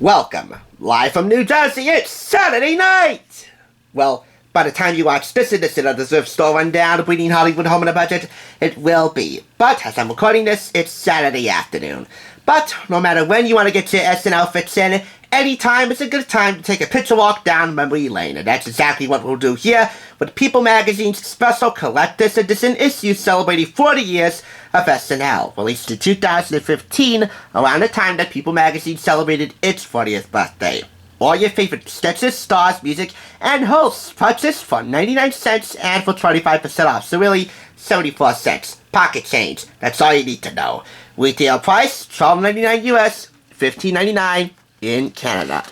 Welcome, live from New Jersey, it's Saturday night! Well, by the time you watch this edition of the Thrift Store Rundown, Bleeding Hollywood Home on a Budget, it will be. But, as I'm recording this, it's Saturday afternoon. But, no matter when you want to get your SNL fix in, anytime is a good time to take a picture walk down memory lane. And that's exactly what we'll do here with People Magazine's special collector's edition issue celebrating 40 years of SNL, released in 2015, around the time that People Magazine celebrated its 40th birthday. All your favorite sketches, stars, music, and hosts purchased for 99 cents and for 25% off. So really, 74 cents. Pocket change. That's all you need to know. Retail price, $12.99 US, $15.99 in Canada.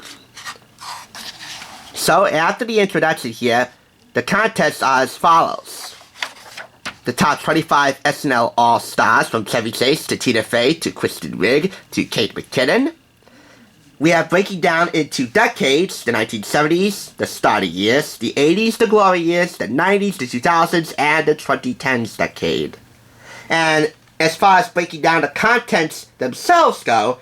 So after the introduction here, the contests are as follows. The top 25 SNL All-Stars, from Chevy Chase to Tina Fey to Kristen Wiig to Kate McKinnon. We have breaking down into decades, the 1970s, the starter years, the 80s, the glory years, the 90s, the 2000s, and the 2010s decade. And as far as breaking down the contents themselves go,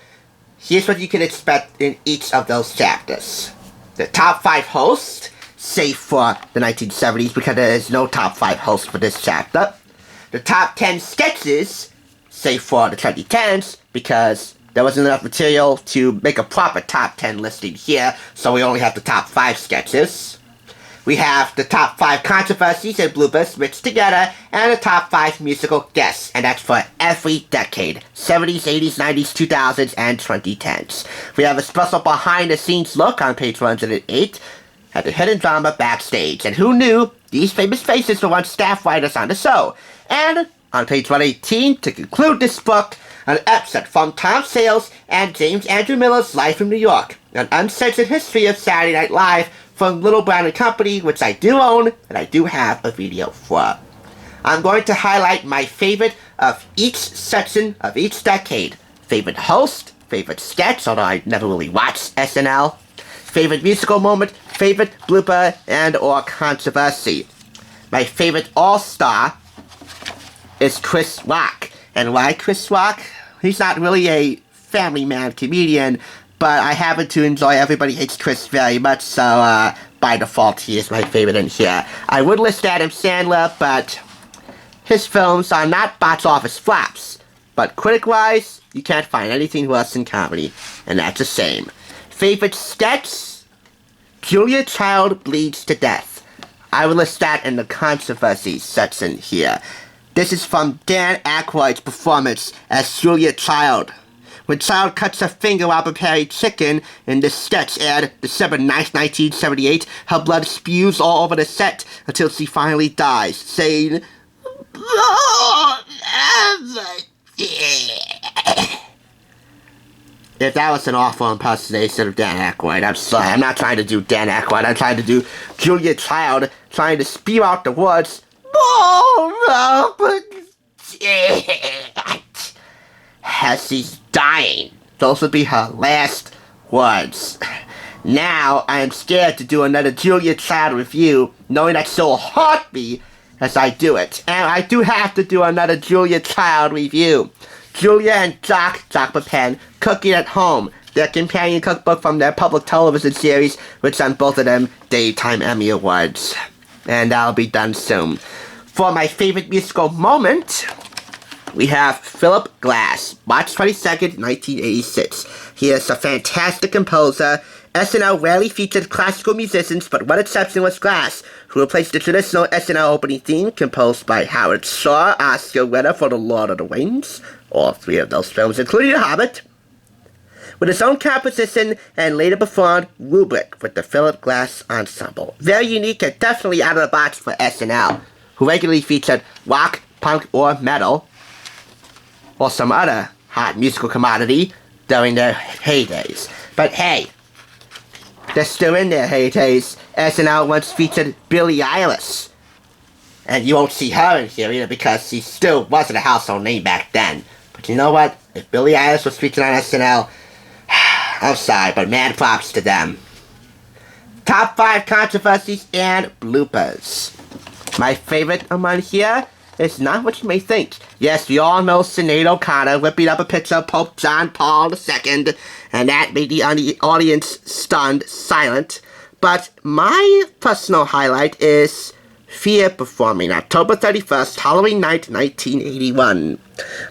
here's what you can expect in each of those chapters. The top 5 hosts, save for the 1970s because there is no top 5 host for this chapter. The top 10 sketches, save for the 2010s because there wasn't enough material to make a proper top 10 listing here, so we only have the top 5 sketches. We have the top 5 controversies and bloopers mixed together, and the top 5 musical guests, and that's for every decade, 70s, 80s, 90s, 2000s, and 2010s. We have a special behind-the-scenes look on page 108 at the hidden drama Backstage, and who knew these famous faces were once staff writers on the show. And on page 118, to conclude this book, an excerpt from Tom Sales and James Andrew Miller's Life in New York, an uncensored history of Saturday Night Live from Little Brown and Company, which I do own, and I do have a video for. I'm going to highlight my favorite of each section of each decade. Favorite host, favorite sketch, although I never really watched SNL, favorite musical moment, favorite blooper, and or controversy. My favorite all-star is Chris Rock. And why Chris Rock? He's not really a family man comedian, but I happen to enjoy Everybody Hates Chris very much, so by default he is my favorite in here. I would list Adam Sandler, but his films are not box office flops. But critic-wise, you can't find anything worse than comedy, and that's a shame. Favorite sketch? Julia Child bleeds to death. I would list that in the controversy section here. This is from Dan Aykroyd's performance as Julia Child. When Child cuts her finger while preparing chicken in this sketch aired December 9th, 1978, her blood spews all over the set until she finally dies, saying, If that was an awful impersonation of Dan Aykroyd, I'm sorry. I'm not trying to do Dan Aykroyd. I'm trying to do Julia Child trying to spew out the words, as she's dying. Those would be her last words. Now, I am scared to do another Julia Child review, knowing that she'll haunt me as I do it. And I do have to do another Julia Child review. Julia and Jock Pen, Cooking at Home, their companion cookbook from their public television series, which won both of them Daytime Emmy Awards. And that'll be done soon. For my favorite musical moment, we have Philip Glass, March 22nd, 1986. He is a fantastic composer. SNL rarely featured classical musicians, but one exception was Glass, who replaced the traditional SNL opening theme, composed by Howard Shore, Oscar winner for The Lord of the Rings, all 3 of those films, including The Hobbit, with his own composition, and later performed Rubric with the Philip Glass Ensemble. Very unique and definitely out of the box for SNL, who regularly featured rock, punk, or metal, or some other hot musical commodity during their heydays. But hey, they're still in their heydays. SNL once featured Billie Eilish, and you won't see her in here either because she still wasn't a household name back then. But you know what? If Billie Eilish was featured on SNL, I'm sorry, but mad props to them. Top 5 controversies and bloopers. My favorite among here is not what you may think. Yes, we all know Sinead O'Connor whipping up a picture of Pope John Paul II, and that made the audience stunned, silent. But my personal highlight is Fear performing October 31st, Halloween night, 1981.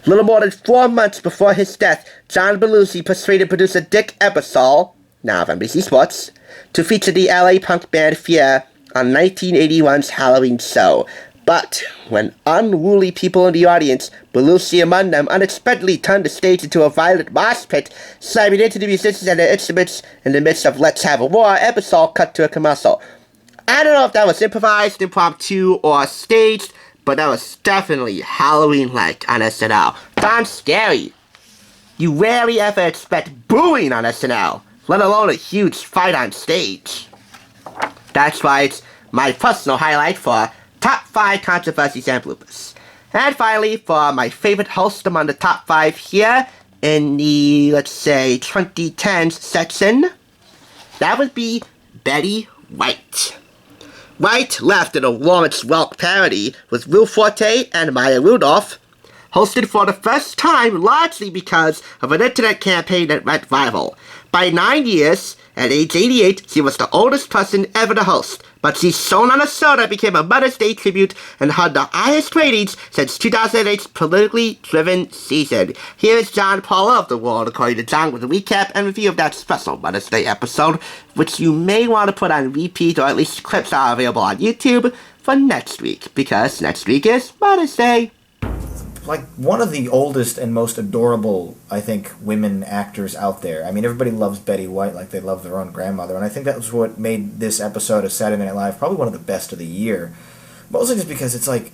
A little more than 4 months before his death, John Belushi persuaded producer Dick Ebersol, now of NBC Sports, to feature the LA punk band Fear on 1981's Halloween show. But when unruly people in the audience, Belushi among them, unexpectedly turned the stage into a violent mosh pit, slamming into the musicians and their instruments in the midst of Let's Have a War, Ebersol cut to a commercial. I don't know if that was improvised, impromptu, or staged, but that was definitely Halloween-like on SNL. Darn scary. You rarely ever expect booing on SNL, let alone a huge fight on stage. That's why it's my personal highlight for Top 5 Controversies and Bloopers. And finally, for my favorite host among the top 5 here in the, let's say, 2010s section, that would be Betty White. White left in a Lawrence Welk parody with Will Forte and Maya Rudolph, hosted for the first time largely because of an internet campaign that went viral. By 9 years, at age 88, she was the oldest person ever to host, but she's shown on a show that became a Mother's Day tribute and had the highest ratings since 2008's politically driven season. Here is John Paula of The World According to John with a recap and review of that special Mother's Day episode, which you may want to put on repeat, or at least clips are available on YouTube for next week, because next week is Mother's Day. Like, one of the oldest and most adorable, I think, women actors out there. I mean, everybody loves Betty White like they love their own grandmother, and I think that was what made this episode of Saturday Night Live probably one of the best of the year. Mostly just because it's like,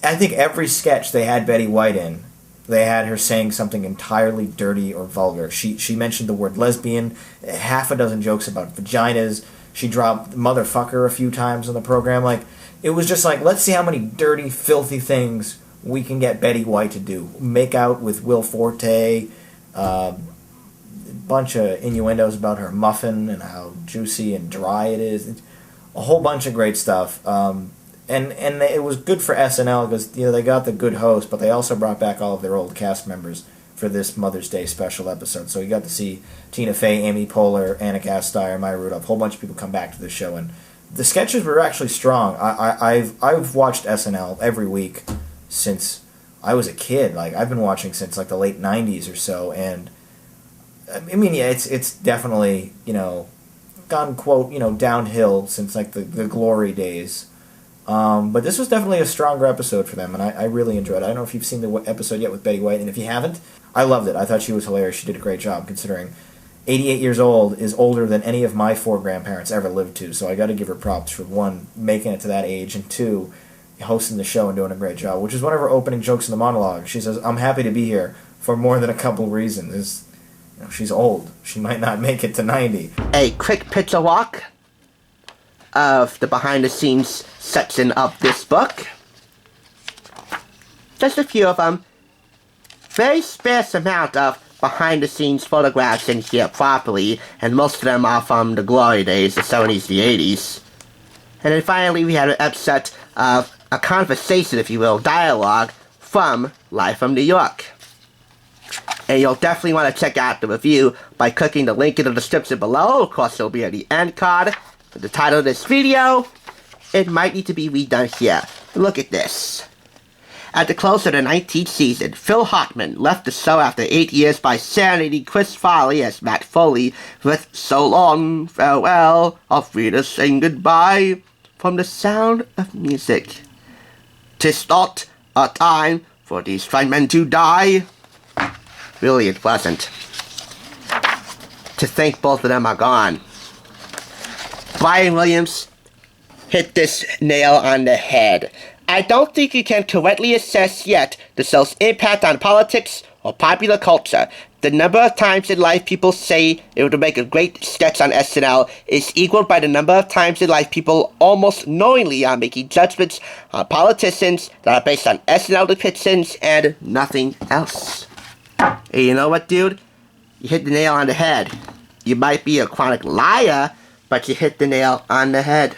I think every sketch they had Betty White in, they had her saying something entirely dirty or vulgar. She mentioned the word lesbian, half a dozen jokes about vaginas, she dropped motherfucker a few times on the program. Like, it was just like, let's see how many dirty, filthy things we can get Betty White to do. Make out with Will Forte, a bunch of innuendos about her muffin and how juicy and dry it is. A whole bunch of great stuff. And it was good for SNL because, you know, they got the good host, but they also brought back all of their old cast members for this Mother's Day special episode. So you got to see Tina Fey, Amy Poehler, Anna Gasteyer, Maya Rudolph, a whole bunch of people come back to the show, and the sketches were actually strong. I've watched SNL every week since I was a kid. Like, I've been watching since like the late 90s or so, and I mean, yeah, it's definitely, you know, gone, quote, you know, downhill since like the glory days. But this was definitely a stronger episode for them, and I really enjoyed it. I don't know if you've seen the episode yet with Betty White, and if you haven't, I loved it. I thought she was hilarious. She did a great job, considering 88 years old is older than any of my 4 grandparents ever lived to, so I got to give her props for, 1, making it to that age, and 2, hosting the show and doing a great job, which is one of her opening jokes in the monologue. She says, "I'm happy to be here for more than a couple reasons." You know, she's old. She might not make it to 90. A quick picture walk of the behind-the-scenes section of this book. Just a few of them. Very sparse amount of behind-the-scenes photographs in here properly, and most of them are from the glory days, the 70s, the 80s. And then finally we had an episode of a conversation, if you will, dialogue from Live from New York. And you'll definitely want to check out the review by clicking the link in the description below. Of course, it'll be at the end card. With the title of this video, it might need to be redone here. Look at this. At the close of the 19th season, Phil Hartman left the show after 8 years by serenading Chris Farley as Matt Foley with "So Long, Farewell, Auf Wiedersehen, Goodbye" from The Sound of Music. "'Tis not a time for these fine men to die." Really, it wasn't. To think both of them are gone. Brian Williams hit this nail on the head. I don't think you can correctly assess yet the show's impact on politics or popular culture. The number of times in life people say it would make a great sketch on SNL is equaled by the number of times in life people almost knowingly are making judgments on politicians that are based on SNL depictions and nothing else. Hey, you know what, dude? You hit the nail on the head. You might be a chronic liar, but you hit the nail on the head.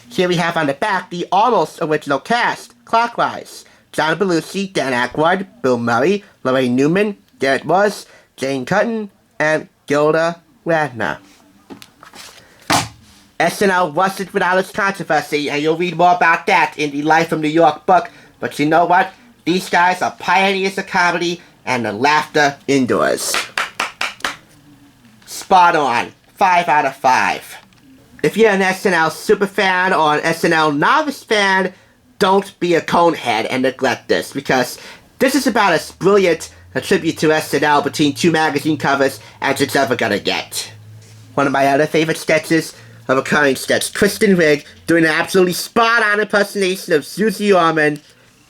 Here we have on the back the almost original cast, clockwise. John Belushi, Dan Aykroyd, Bill Murray, Lorraine Newman, Garrett Morris, Jane Curtin, and Gilda Radner. SNL wasn't without its controversy, and you'll read more about that in the Life from New York book. But you know what? These guys are pioneers of comedy and the laughter indoors. Spot on. 5 out of 5. If you're an SNL superfan or an SNL novice fan, don't be a conehead and neglect this, because this is about as brilliant a tribute to SNL between two magazine covers as it's ever gonna get. One of my other favorite sketches, a recurring sketch, Kristen Wiig doing an absolutely spot-on impersonation of SUZE Orman,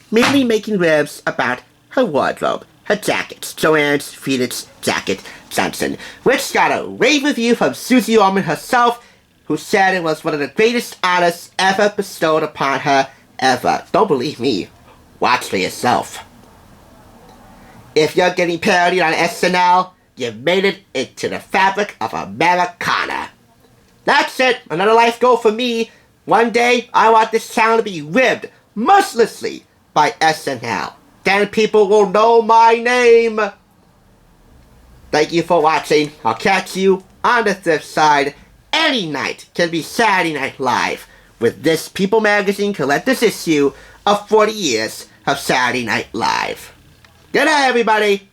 mainly making ribs about her wardrobe, her jackets, Joanne's Phoenix Jacket Johnson, which got a rave review from SUZE Orman herself, who said it was one of the greatest honors ever bestowed upon her ever. Don't believe me. Watch for yourself. If you're getting parodied on SNL, you've made it into the fabric of Americana. That's it. Another life goal for me. One day, I want this channel to be ribbed mercilessly by SNL. Then people will know my name. Thank you for watching. I'll catch you on the thrift side. Any night can be Saturday Night Live with this People Magazine collector's issue of 40 years of Saturday Night Live. Good night, everybody.